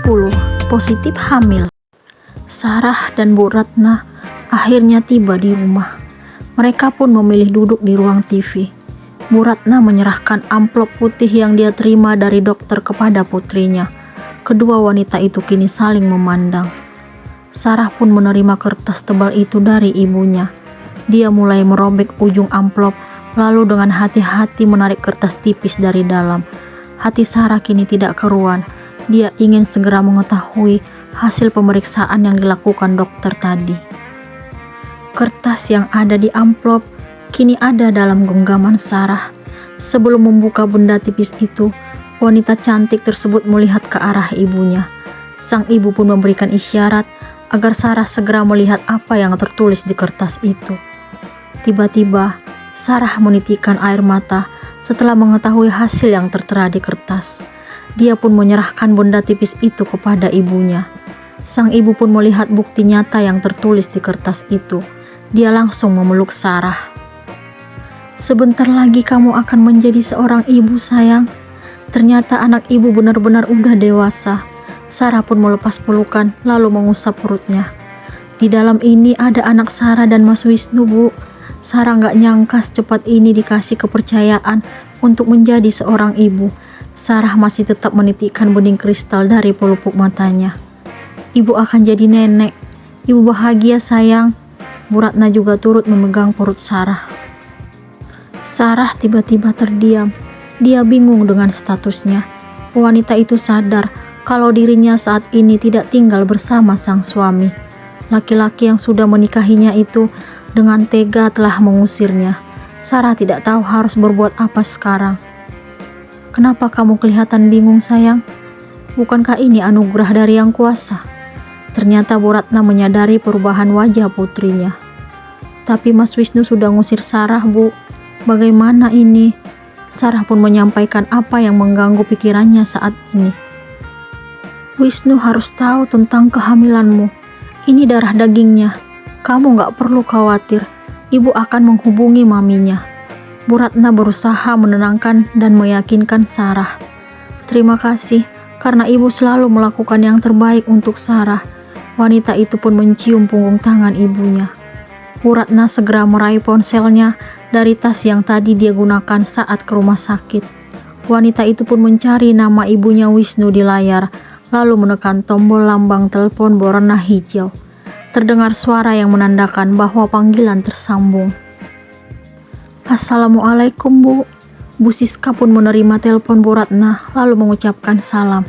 10. Positif hamil. Sarah dan Bu Ratna akhirnya tiba di rumah. Mereka pun memilih duduk di ruang TV. Bu Ratna menyerahkan amplop putih yang dia terima dari dokter kepada putrinya. Kedua wanita itu kini saling memandang. Sarah pun menerima kertas tebal itu dari ibunya. Dia mulai merobek ujung amplop, lalu dengan hati-hati menarik kertas tipis dari dalam. Hati Sarah kini tidak keruan. Dia ingin segera mengetahui hasil pemeriksaan yang dilakukan dokter tadi. Kertas yang ada di amplop kini ada dalam genggaman Sarah. Sebelum membuka benda tipis itu, wanita cantik tersebut melihat ke arah ibunya. Sang ibu pun memberikan isyarat agar Sarah segera melihat apa yang tertulis di kertas itu. Tiba-tiba, Sarah menitikkan air mata setelah mengetahui hasil yang tertera di kertas. Dia pun menyerahkan benda tipis itu kepada ibunya. Sang ibu pun melihat bukti nyata yang tertulis di kertas itu. Dia langsung memeluk Sarah. "Sebentar lagi kamu akan menjadi seorang ibu, sayang." Ternyata anak ibu benar-benar udah dewasa. Sarah pun melepas pelukan lalu mengusap perutnya. Di dalam ini ada anak Sarah dan Mas Wisnu, Bu. Sarah gak nyangka secepat ini dikasih kepercayaan untuk menjadi seorang ibu. Sarah masih tetap menitikkan bening kristal dari pelupuk matanya. "Ibu akan jadi nenek. Ibu bahagia, sayang." Bu Ratna juga turut memegang perut Sarah. Sarah tiba-tiba terdiam. Dia bingung dengan statusnya. Wanita itu sadar kalau dirinya saat ini tidak tinggal bersama sang suami. Laki-laki yang sudah menikahinya itu dengan tega telah mengusirnya. Sarah tidak tahu harus berbuat apa sekarang. "Kenapa kamu kelihatan bingung, sayang? Bukankah ini anugerah dari Yang Kuasa?" Ternyata Bu Ratna menyadari perubahan wajah putrinya. "Tapi Mas Wisnu sudah ngusir Sarah, Bu. Bagaimana ini?" Sarah pun menyampaikan apa yang mengganggu pikirannya saat ini. "Wisnu harus tahu tentang kehamilanmu. Ini darah dagingnya. Kamu gak perlu khawatir. Ibu akan menghubungi maminya." Bu Ratna berusaha menenangkan dan meyakinkan Sarah. "Terima kasih karena ibu selalu melakukan yang terbaik untuk Sarah." Wanita itu pun mencium punggung tangan ibunya. Bu Ratna segera meraih ponselnya dari tas yang tadi dia gunakan saat ke rumah sakit. Wanita itu pun mencari nama ibunya Wisnu di layar, lalu menekan tombol lambang telepon berwarna hijau. Terdengar suara yang menandakan bahwa panggilan tersambung. "Assalamualaikum, Bu." Bu Siska pun menerima telepon Bu Ratna lalu mengucapkan salam.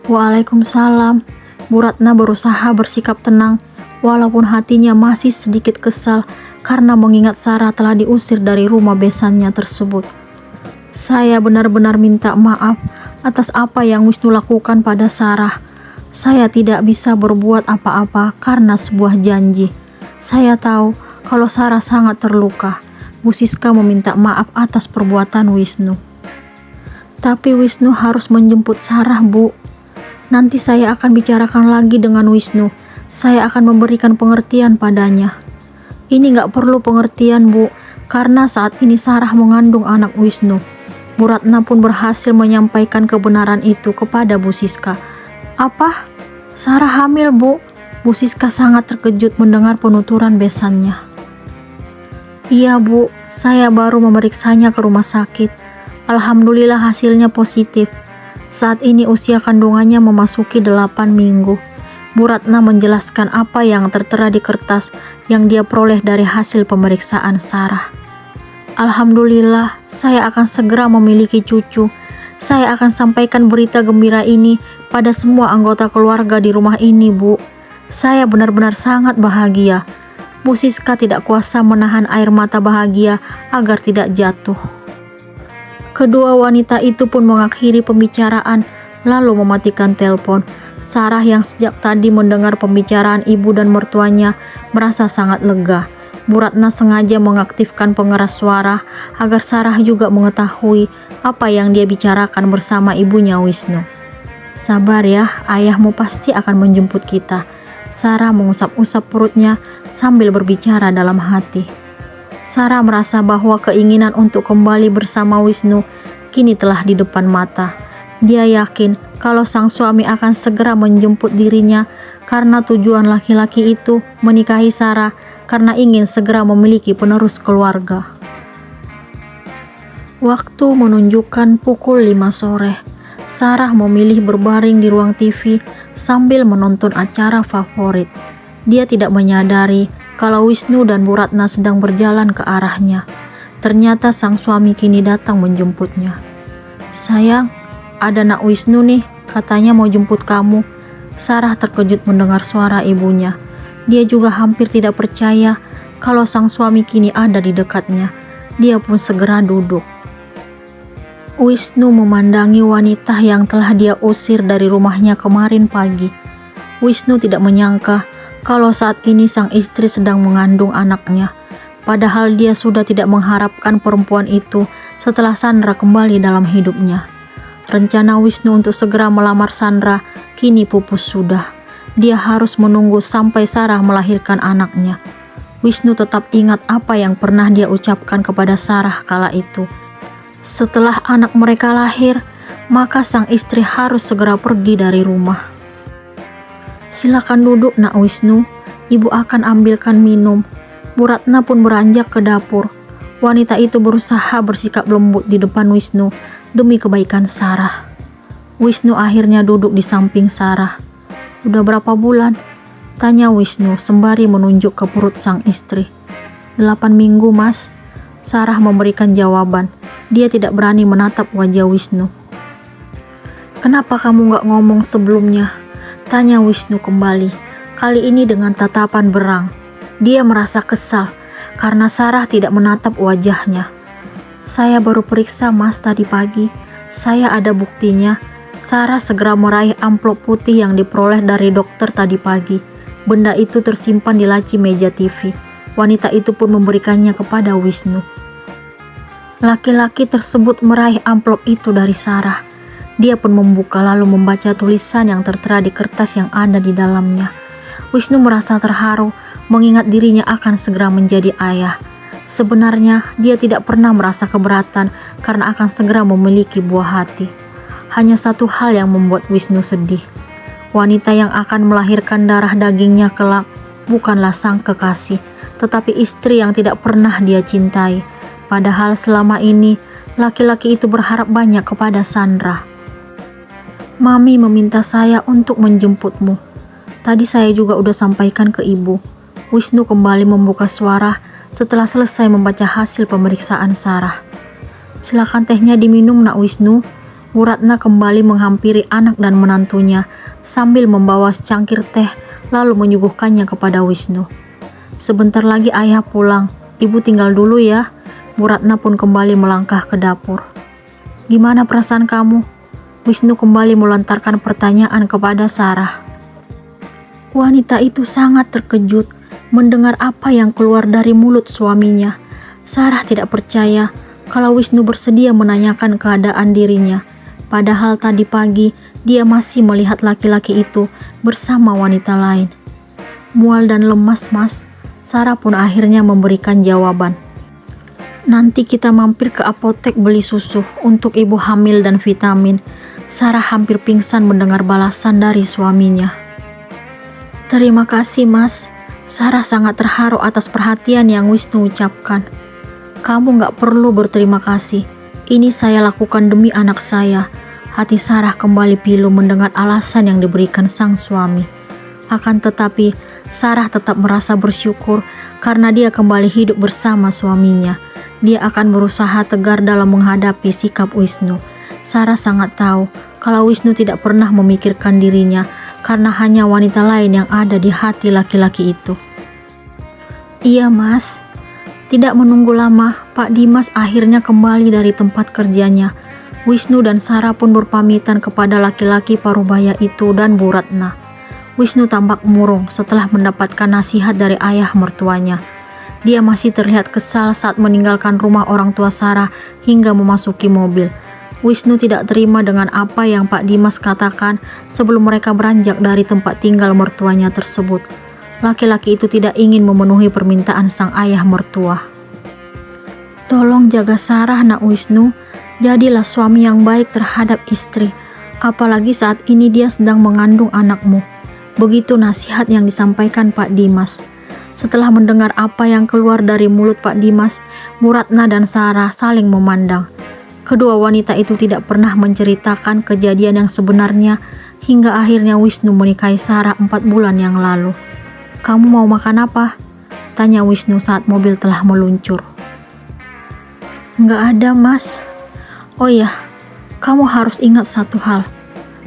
"Waalaikumsalam." Bu Ratna berusaha bersikap tenang walaupun hatinya masih sedikit kesal karena mengingat Sarah telah diusir dari rumah besannya tersebut. "Saya benar-benar minta maaf atas apa yang Wisnu lakukan pada Sarah. Saya tidak bisa berbuat apa-apa karena sebuah janji. Saya tahu kalau Sarah sangat terluka." Bu Siska meminta maaf atas perbuatan Wisnu. "Tapi Wisnu harus menjemput Sarah, Bu. Nanti saya akan bicarakan lagi dengan Wisnu. Saya akan memberikan pengertian padanya." "Ini gak perlu pengertian, Bu, karena saat ini Sarah mengandung anak Wisnu." Bu Ratna pun berhasil menyampaikan kebenaran itu kepada Bu Siska. "Apa? Sarah hamil, Bu?" Bu Siska sangat terkejut mendengar penuturan besannya. "Iya, Bu, saya baru memeriksanya ke rumah sakit. Alhamdulillah hasilnya positif. Saat ini usia kandungannya memasuki 8 minggu. Bu Ratna menjelaskan apa yang tertera di kertas yang dia peroleh dari hasil pemeriksaan Sarah. "Alhamdulillah, saya akan segera memiliki cucu. Saya akan sampaikan berita gembira ini pada semua anggota keluarga di rumah ini, Bu. Saya benar-benar sangat bahagia." Bu Siska tidak kuasa menahan air mata bahagia agar tidak jatuh. Kedua wanita itu pun mengakhiri pembicaraan lalu mematikan telepon. Sarah yang sejak tadi mendengar pembicaraan ibu dan mertuanya merasa sangat lega. Bu Ratna sengaja mengaktifkan pengeras suara agar Sarah juga mengetahui apa yang dia bicarakan bersama ibunya Wisnu. "Sabar ya, ayahmu pasti akan menjemput kita." Sarah mengusap-usap perutnya sambil berbicara dalam hati. Sarah merasa bahwa keinginan untuk kembali bersama Wisnu kini telah di depan mata. Dia yakin kalau sang suami akan segera menjemput dirinya karena tujuan laki-laki itu menikahi Sarah karena ingin segera memiliki penerus keluarga. Waktu menunjukkan pukul 5 sore. Sarah memilih berbaring di ruang TV sambil menonton acara favorit. Dia tidak menyadari kalau Wisnu dan Bu Ratna sedang berjalan ke arahnya. Ternyata sang suami kini datang menjemputnya. "Sayang, ada Nak Wisnu nih, katanya mau jemput kamu." Sarah terkejut mendengar suara ibunya. Dia juga hampir tidak percaya kalau sang suami kini ada di dekatnya. Dia pun segera duduk. Wisnu memandangi wanita yang telah dia usir dari rumahnya kemarin pagi. Wisnu tidak menyangka kalau saat ini sang istri sedang mengandung anaknya. Padahal dia sudah tidak mengharapkan perempuan itu setelah Sandra kembali dalam hidupnya. Rencana Wisnu untuk segera melamar Sandra kini pupus sudah. Dia harus menunggu sampai Sarah melahirkan anaknya. Wisnu tetap ingat apa yang pernah dia ucapkan kepada Sarah kala itu. Setelah anak mereka lahir, maka sang istri harus segera pergi dari rumah. "Silakan duduk Nak Wisnu, ibu akan ambilkan minum." Bu Ratna pun beranjak ke dapur. Wanita itu berusaha bersikap lembut di depan Wisnu demi kebaikan Sarah. Wisnu akhirnya duduk di samping Sarah. "Udah berapa bulan?" tanya Wisnu sembari menunjuk ke perut sang istri. 8 minggu mas, Sarah memberikan jawaban. Dia tidak berani menatap wajah Wisnu. "Kenapa kamu gak ngomong sebelumnya?" tanya Wisnu kembali, kali ini dengan tatapan berang. Dia merasa kesal karena Sarah tidak menatap wajahnya. "Saya baru periksa mas tadi pagi, saya ada buktinya." Sarah segera meraih amplop putih yang diperoleh dari dokter tadi pagi. Benda itu tersimpan di laci meja TV. Wanita itu pun memberikannya kepada Wisnu. Laki-laki tersebut meraih amplop itu dari Sarah. Dia pun membuka lalu membaca tulisan yang tertera di kertas yang ada di dalamnya. Wisnu merasa terharu mengingat dirinya akan segera menjadi ayah. Sebenarnya dia tidak pernah merasa keberatan karena akan segera memiliki buah hati. Hanya satu hal yang membuat Wisnu sedih. Wanita yang akan melahirkan darah dagingnya kelak bukanlah sang kekasih, tetapi istri yang tidak pernah dia cintai. Padahal selama ini laki-laki itu berharap banyak kepada Sandra. "Mami meminta saya untuk menjemputmu. Tadi saya juga udah sampaikan ke ibu." Wisnu kembali membuka suara setelah selesai membaca hasil pemeriksaan Sarah. "Silakan tehnya diminum Nak Wisnu." Bu Ratna kembali menghampiri anak dan menantunya sambil membawa secangkir teh lalu menyuguhkannya kepada Wisnu. "Sebentar lagi ayah pulang, ibu tinggal dulu ya." Bu Ratna pun kembali melangkah ke dapur. "Gimana perasaan kamu?" Wisnu kembali melontarkan pertanyaan kepada Sarah. Wanita itu sangat terkejut mendengar apa yang keluar dari mulut suaminya. Sarah tidak percaya kalau Wisnu bersedia menanyakan keadaan dirinya. Padahal tadi pagi dia masih melihat laki-laki itu bersama wanita lain. "Mual dan lemas mas." Sarah pun akhirnya memberikan jawaban. "Nanti kita mampir ke apotek beli susu untuk ibu hamil dan vitamin." Sarah hampir pingsan mendengar balasan dari suaminya. "Terima kasih mas." Sarah sangat terharu atas perhatian yang Wisnu ucapkan. "Kamu gak perlu berterima kasih. Ini saya lakukan demi anak saya." Hati Sarah kembali pilu mendengar alasan yang diberikan sang suami. Akan tetapi, Sarah tetap merasa bersyukur karena dia kembali hidup bersama suaminya. Dia akan berusaha tegar dalam menghadapi sikap Wisnu. Sarah sangat tahu kalau Wisnu tidak pernah memikirkan dirinya karena hanya wanita lain yang ada di hati laki-laki itu. "Iya mas." Tidak menunggu lama, Pak Dimas akhirnya kembali dari tempat kerjanya. Wisnu dan Sarah pun berpamitan kepada laki-laki parubaya itu dan Bu Ratna. Wisnu tampak murung setelah mendapatkan nasihat dari ayah mertuanya. Dia masih terlihat kesal saat meninggalkan rumah orang tua Sarah hingga memasuki mobil. Wisnu tidak terima dengan apa yang Pak Dimas katakan sebelum mereka beranjak dari tempat tinggal mertuanya tersebut. Laki-laki itu tidak ingin memenuhi permintaan sang ayah mertua. "Tolong jaga Sarah Nak Wisnu, jadilah suami yang baik terhadap istri." Apalagi saat ini dia sedang mengandung anakmu. Begitu nasihat yang disampaikan Pak Dimas. Setelah mendengar apa yang keluar dari mulut Pak Dimas, Bu Ratna dan Sarah saling memandang. Kedua wanita itu tidak pernah menceritakan kejadian yang sebenarnya hingga akhirnya Wisnu menikahi Sarah 4 bulan yang lalu. "Kamu mau makan apa?" tanya Wisnu saat mobil telah meluncur. "Nggak ada, Mas." "Oh ya, kamu harus ingat satu hal.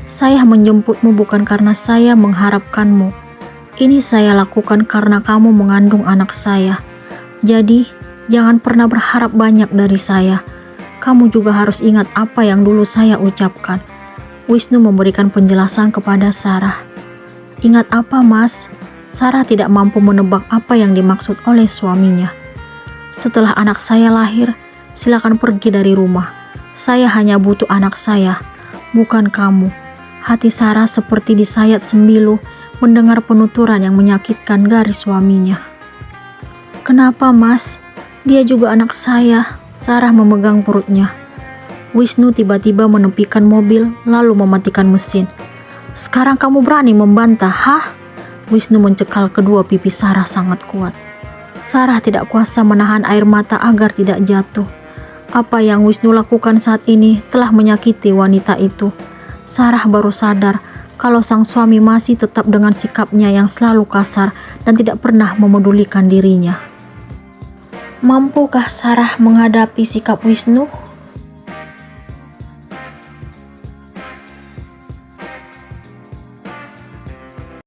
Saya menjemputmu bukan karena saya mengharapkanmu. Ini saya lakukan karena kamu mengandung anak saya. Jadi, jangan pernah berharap banyak dari saya. Kamu juga harus ingat apa yang dulu saya ucapkan." Wisnu memberikan penjelasan kepada Sarah. "Ingat apa, Mas?" Sarah tidak mampu menebak apa yang dimaksud oleh suaminya. "Setelah anak saya lahir, silakan pergi dari rumah. Saya hanya butuh anak saya, bukan kamu." Hati Sarah seperti disayat sembilu mendengar penuturan yang menyakitkan dari suaminya. "Kenapa, Mas? Dia juga anak saya." Sarah memegang perutnya. Wisnu tiba-tiba menepikan mobil lalu mematikan mesin. "Sekarang kamu berani membantah, hah?" Wisnu mencekal kedua pipi Sarah sangat kuat. Sarah tidak kuasa menahan air mata agar tidak jatuh. Apa yang Wisnu lakukan saat ini telah menyakiti wanita itu. Sarah baru sadar kalau sang suami masih tetap dengan sikapnya yang selalu kasar dan tidak pernah memedulikan dirinya. Mampukah Sarah menghadapi sikap Wisnu?